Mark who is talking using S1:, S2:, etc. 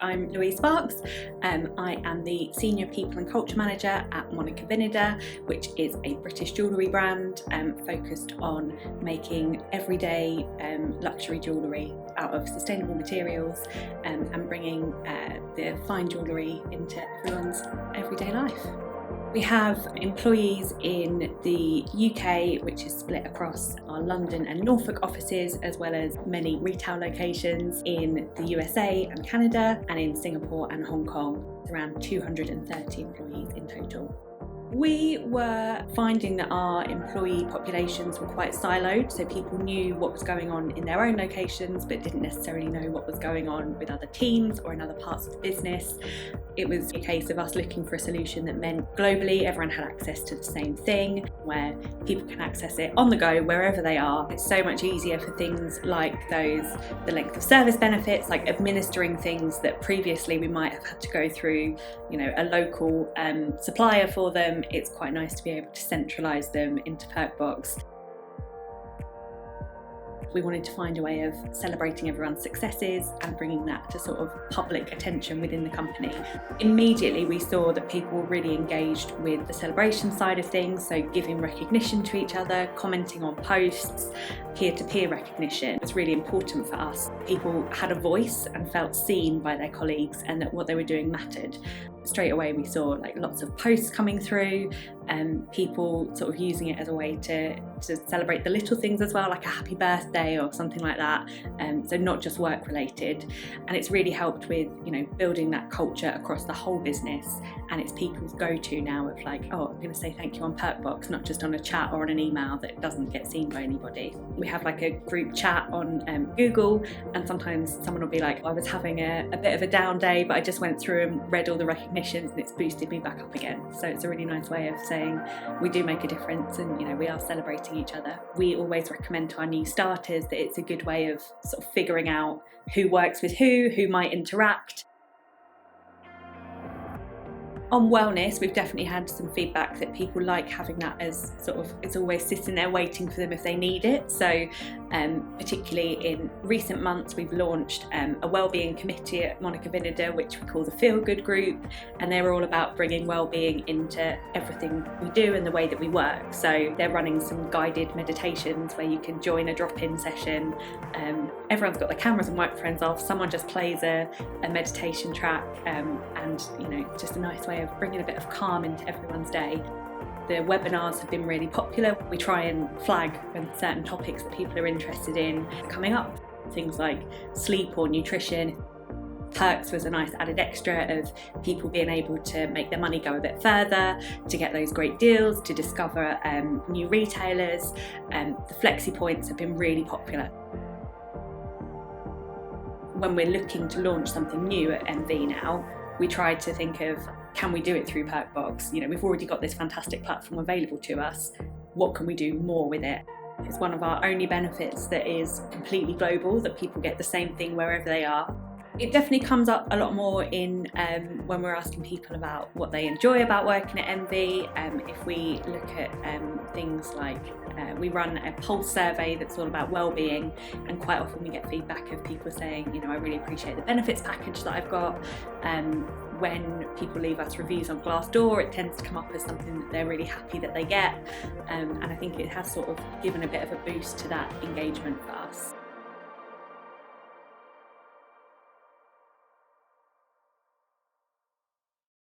S1: I'm Louise Sparks. I am the Senior People and Culture Manager at Monica Vinader, which is a British jewellery brand focused on making everyday luxury jewellery out of sustainable materials and bringing the fine jewellery into everyone's everyday life. We have employees in the UK, which is split across our London and Norfolk offices, as well as many retail locations in the USA and Canada, and in Singapore and Hong Kong. Around 230 employees in total. We were finding that our employee populations were quite siloed, so people knew what was going on in their own locations but didn't necessarily know what was going on with other teams or in other parts of the business. It was a case of us looking for a solution that meant globally everyone had access to the same thing, where people can access it on the go wherever they are. It's so much easier for things like the length of service benefits, like administering things that previously we might have had to go through, a local supplier for them. It's quite nice to be able to centralise them into Perkbox. We wanted to find a way of celebrating everyone's successes and bringing that to sort of public attention within the company. Immediately we saw that people were really engaged with the celebration side of things, so giving recognition to each other, commenting on posts, peer-to-peer recognition was really important for us. People had a voice and felt seen by their colleagues and that what they were doing mattered. Straight away we saw lots of posts coming through and people sort of using it as a way to celebrate the little things as well, like a happy birthday or something like that, so not just work related. And it's really helped with building that culture across the whole business, and it's people's go-to now of I'm going to say thank you on Perkbox, not just on a chat or on an email that doesn't get seen by anybody. We have a group chat on Google, and sometimes someone will be like, I was having a bit of a down day but I just went through and read all the recognitions and it's boosted me back up again. So it's a really nice way of saying we do make a difference and we are celebrating each other. We always recommend to our new starters that it's a good way of sort of figuring out who works with who might interact. On wellness, we've definitely had some feedback that people like having that as it's always sitting there waiting for them if they need it. So particularly in recent months, we've launched a wellbeing committee at Monica Vinader, which we call the Feel Good Group, and they're all about bringing wellbeing into everything we do and the way that we work. So they're running some guided meditations where you can join a drop-in session. Everyone's got their cameras and microphones off, someone just plays a meditation track, and just a nice way of bringing a bit of calm into everyone's day. The webinars have been really popular. We try and flag when certain topics that people are interested in are coming up, things like sleep or nutrition. Perks was a nice added extra of people being able to make their money go a bit further, to get those great deals, to discover new retailers. The Flexi Points have been really popular. When we're looking to launch something new at MV now, we try to think of, can we do it through Perkbox? We've already got this fantastic platform available to us. What can we do more with it? It's one of our only benefits that is completely global, that people get the same thing wherever they are. It definitely comes up a lot more in when we're asking people about what they enjoy about working at MV. If we look at things like we run a pulse survey that's all about well-being, and quite often we get feedback of people saying, I really appreciate the benefits package that I've got. When people leave us reviews on Glassdoor, it tends to come up as something that they're really happy that they get, and I think it has sort of given a bit of a boost to that engagement for us.